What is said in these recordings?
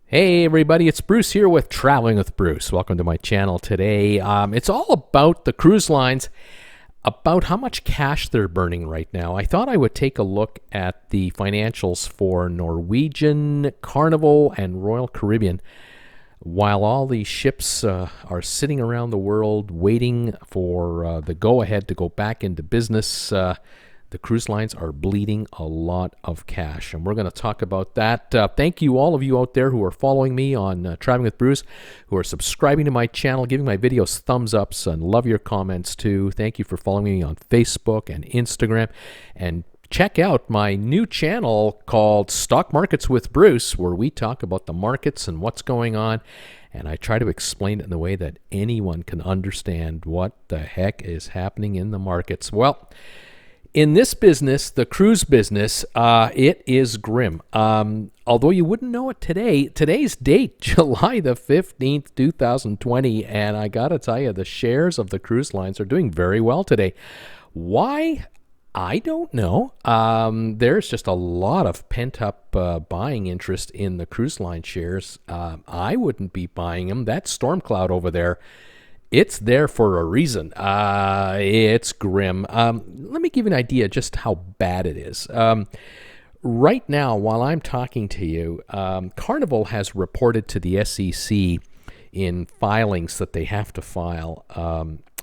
Hey everybody, it's Bruce here with Traveling with Bruce. Welcome to my channel today. It's all about the cruise lines, about how much cash they're burning right now. I thought I would take a look at the financials for Norwegian, Carnival, and Royal Caribbean. While all these ships are sitting around the world waiting for the go-ahead to go back into business, the cruise lines are bleeding a lot of cash, and we're going to talk about that. Thank you, all of you out there who are following me on Traveling with Bruce, who are subscribing to my channel, giving my videos thumbs ups, and love your comments too. Thank you for following me on Facebook and Instagram, and check out my new channel called Stock Markets with Bruce, where we talk about the markets and what's going on, and I try to explain it in a way that anyone can understand what the heck is happening in the markets. Well, in this business, the cruise business, it is grim. Although you wouldn't know it today, today's date, July the 15th, 2020, and I gotta tell you, the shares of the cruise lines are doing very well today. Why? I don't know. There's just a lot of pent-up buying interest in the cruise line shares. I wouldn't be buying them. That storm cloud over there, it's there for a reason. It's grim. Let me give you an idea just how bad it is. Right now, while I'm talking to you, Carnival has reported to the SEC in filings that they have to file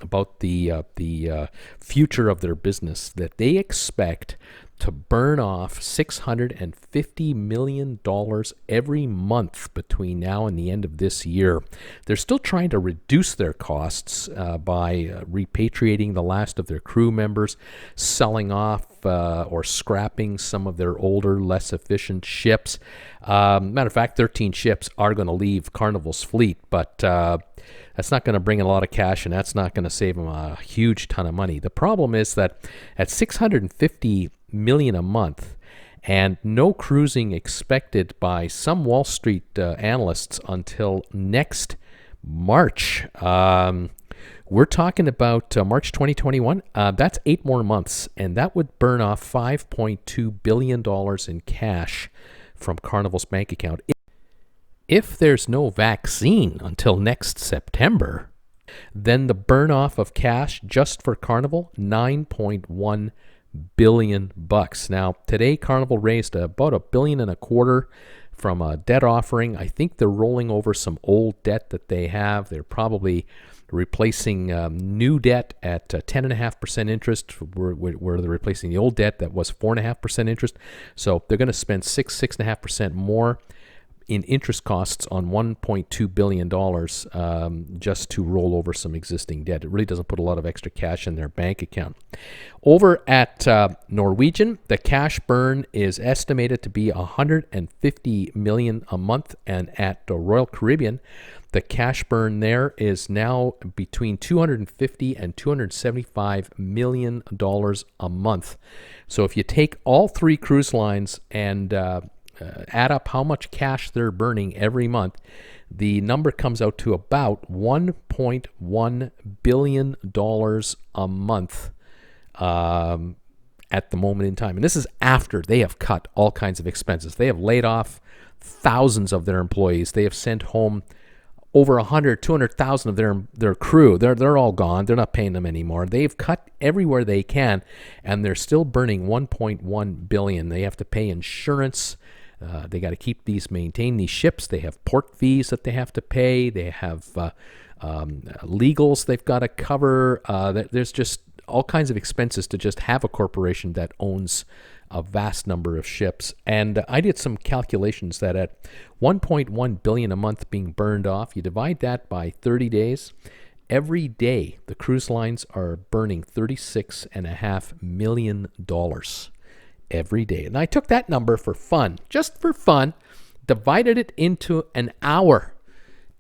about the future of their business, that they expect to burn off $650 million every month between now and the end of this year. They're still trying to reduce their costs by repatriating the last of their crew members, selling off or scrapping some of their older, less efficient ships. Matter of fact, 13 ships are going to leave Carnival's fleet, but that's not going to bring in a lot of cash, and that's not going to save them a huge ton of money. The problem is that at $650 million a month, and no cruising expected by some Wall Street analysts until next March. We're talking about March 2021. That's 8 more months, and that would burn off $5.2 billion in cash from Carnival's bank account. If there's no vaccine until next September, then the burn off of cash just for Carnival, $9.1 billion bucks. Now, today Carnival raised about $1.25 billion from a debt offering. I think they're rolling over some old debt that they have. They're probably replacing new debt at 10.5% interest, where they're replacing the old debt that was 4.5% interest. So they're going to spend 6.5% more in interest costs on $1.2 billion just to roll over some existing debt. It really doesn't put a lot of extra cash in their bank account. Over at Norwegian, the cash burn is estimated to be $150 million a month, and at Royal Caribbean, the cash burn there is now between $250 and $275 million a month. So if you take all three cruise lines and add up how much cash they're burning every month, the number comes out to about $1.1 billion a month at the moment in time. And this is after they have cut all kinds of expenses. They have laid off thousands of their employees. They have sent home over 100, 200,000 of their crew. They're all gone. They're not paying them anymore. They've cut everywhere they can, and they're still burning $1.1 billion. They have to pay insurance. They got to maintain these ships. They have port fees that they have to pay. They have legals they've got to cover. There's just all kinds of expenses to just have a corporation that owns a vast number of ships. And I did some calculations that at $1.1 billion a month being burned off, you divide that by 30 days. Every day, the cruise lines are burning $36.5 million every day. And I took that number for fun, just for fun, divided it into an hour.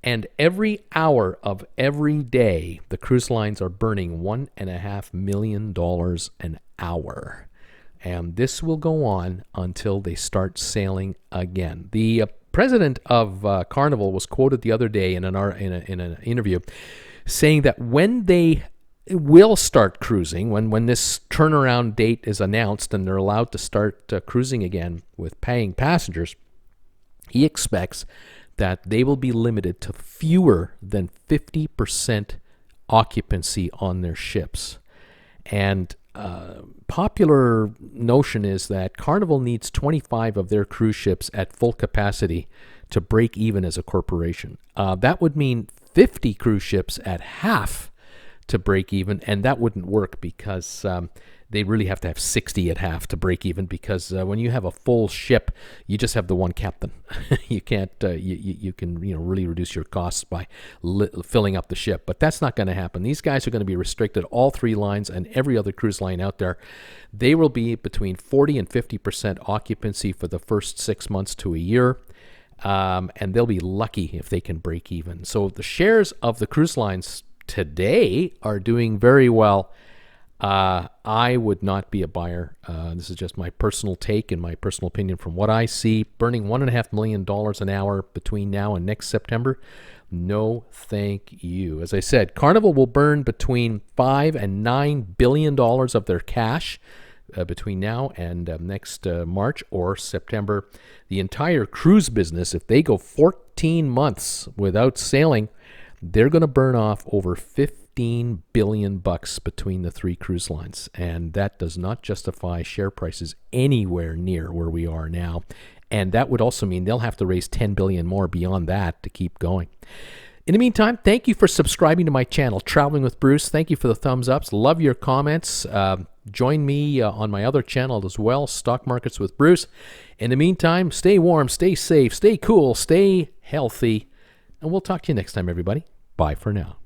And every hour of every day, the cruise lines are burning $1.5 million an hour. And this will go on until they start sailing again. The president of Carnival was quoted the other day in an interview saying that when they will start cruising, when this turnaround date is announced and they're allowed to start cruising again with paying passengers, he expects that they will be limited to fewer than 50% occupancy on their ships. And popular notion is that Carnival needs 25 of their cruise ships at full capacity to break even as a corporation. That would mean 50 cruise ships at half to break even, and that wouldn't work because they really have to have 60 at half to break even, because when you have a full ship, you just have the one captain. You can't, you can really reduce your costs by filling up the ship, but that's not going to happen. These guys are going to be restricted, all three lines and every other cruise line out there. They will be between 40 and 50% occupancy for the first 6 months to a year. And they'll be lucky if they can break even. So the shares of the cruise lines today are doing very well. I would not be a buyer. This is just my personal take and my personal opinion from what I see. Burning $1.5 million an hour between now and next September. No, thank you. As I said, Carnival will burn between $5 and $9 billion of their cash between now and next March or September. The entire cruise business, if they go 14 months without sailing, they're going to burn off over $15 billion between the three cruise lines. And that does not justify share prices anywhere near where we are now. And that would also mean they'll have to raise $10 billion more beyond that to keep going. In the meantime, thank you for subscribing to my channel, Traveling with Bruce. Thank you for the thumbs ups. Love your comments. Join me on my other channel as well, Stock Markets with Bruce. In the meantime, stay warm, stay safe, stay cool, stay healthy. And we'll talk to you next time, everybody. Bye for now.